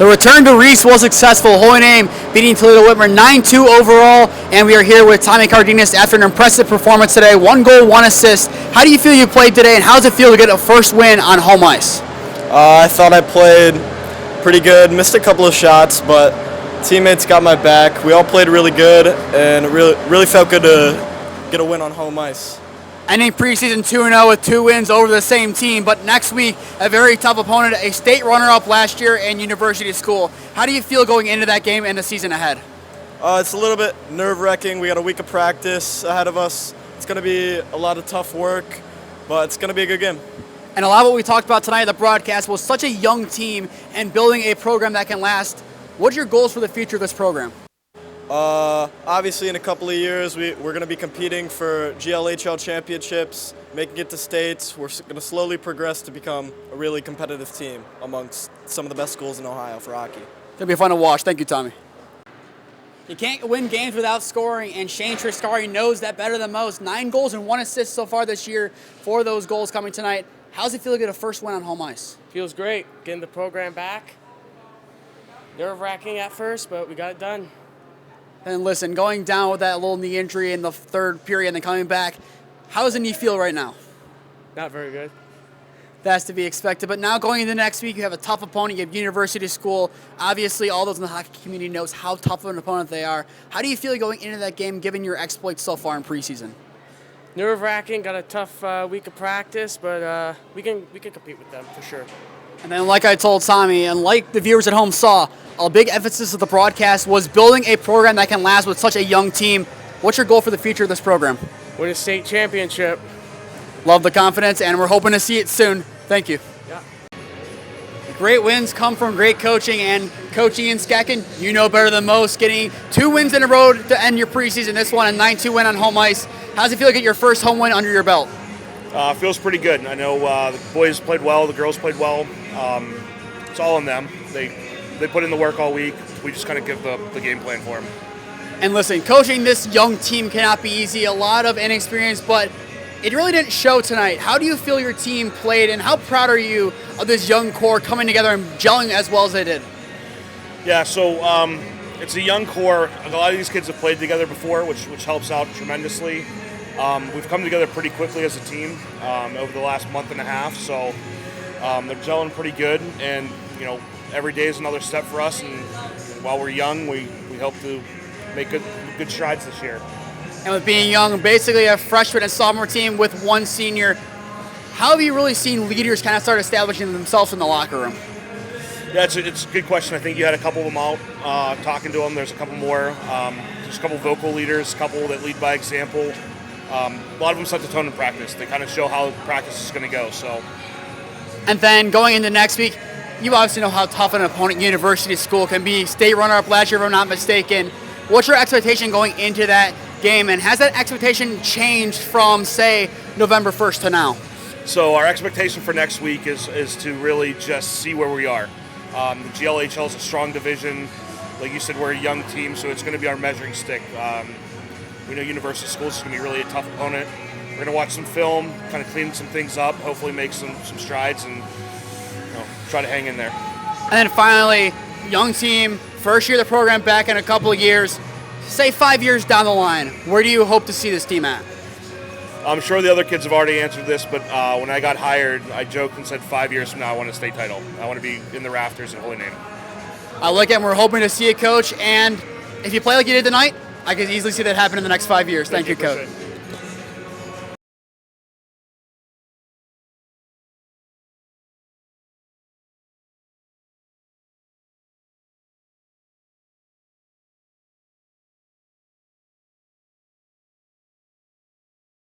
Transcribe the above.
The return to Ries was successful. Holy Name beating Toledo Whitmer 9-2 overall, and we are here with Tommy Cardenas after an impressive performance today. 1 goal, 1 assist. How do you feel you played today, and how does it feel to get a first win on home ice? I thought I played pretty good. Missed a couple of shots, but teammates got my back. We all played really good, and it really felt good to get a win on home ice. Ending preseason 2-0 with 2 wins over the same team, but next week a very tough opponent, a state runner-up last year and University School. How do you feel going into that game and the season ahead? It's a little bit nerve-wracking. We got a week of practice ahead of us. It's going to be a lot of tough work, but it's going to be a good game. And a lot of what we talked about tonight at the broadcast was such a young team and building a program that can last. What are your goals for the future of this program? Obviously, in a couple of years, we're going to be competing for GLHL championships, making it to states. We're going to slowly progress to become a really competitive team amongst some of the best schools in Ohio for hockey. It's going to be fun to watch. Thank you, Tommy. You can't win games without scoring, and Shane Triscari knows that better than most. 9 goals and 1 assist so far this year. 4 of those goals coming tonight. How's it feel to get a first win on home ice? Feels great, getting the program back. Nerve-wracking at first, but we got it done. And listen, going down with that little knee injury in the third period and then coming back, how does the knee feel right now? Not very good. That's to be expected. But now going into next week, you have a tough opponent. You have University School. Obviously, all those in the hockey community knows how tough of an opponent they are. How do you feel going into that game, given your exploits so far in preseason? Nerve-wracking, got a tough week of practice, but we can compete with them for sure. And then like I told Tommy, and like the viewers at home saw, a big emphasis of the broadcast was building a program that can last with such a young team. What's your goal for the future of this program? Win a state championship. Love the confidence, and we're hoping to see it soon. Thank you. Yeah. Great wins come from great coaching, and Coach Ian Skacan, you know better than most, getting 2 wins in a row to end your preseason. This one, a 9-2 win on home ice. How does it feel to get your first home win under your belt? Feels pretty good. I know the boys played well, the girls played well. It's all in them. They put in the work all week. We just kind of give the game plan for them. And listen, coaching this young team cannot be easy. A lot of inexperience, but it really didn't show tonight. How do you feel your team played, and how proud are you of this young core coming together and gelling as well as they did? Yeah, so it's a young core. A lot of these kids have played together before, which helps out tremendously. We've come together pretty quickly as a team over the last month and a half, so they're gelling pretty good, and every day is another step for us, and while we're young, we hope to make good strides this year. And with being young, basically a freshman and sophomore team with 1 senior, how have you really seen leaders kind of start establishing themselves in the locker room? Yeah, it's a good question. I think you had a couple of them out talking to them. There's a couple more. There's a couple vocal leaders, a couple that lead by example. A lot of them set the tone in practice. They kind of show how practice is going to go. So. And then going into next week, you obviously know how tough an opponent University School can be. State runner-up last year, if I'm not mistaken. What's your expectation going into that game, and has that expectation changed from, say, November 1st to now? So our expectation for next week is to really just see where we are. The GLHL is a strong division. Like you said, we're a young team, so it's going to be our measuring stick. We know University School is going to be really a tough opponent. We're going to watch some film, kind of clean some things up, hopefully make some strides, and try to hang in there. And then finally, young team, first year of the program back in a couple of years. Say 5 years down the line, where do you hope to see this team at? I'm sure the other kids have already answered this, but when I got hired, I joked and said 5 years from now I want a state title. I want to be in the rafters in Holy Name. I like it, and we're hoping to see it, Coach. And if you play like you did tonight, I could easily see that happen in the next 5 years. Thank you, Coach.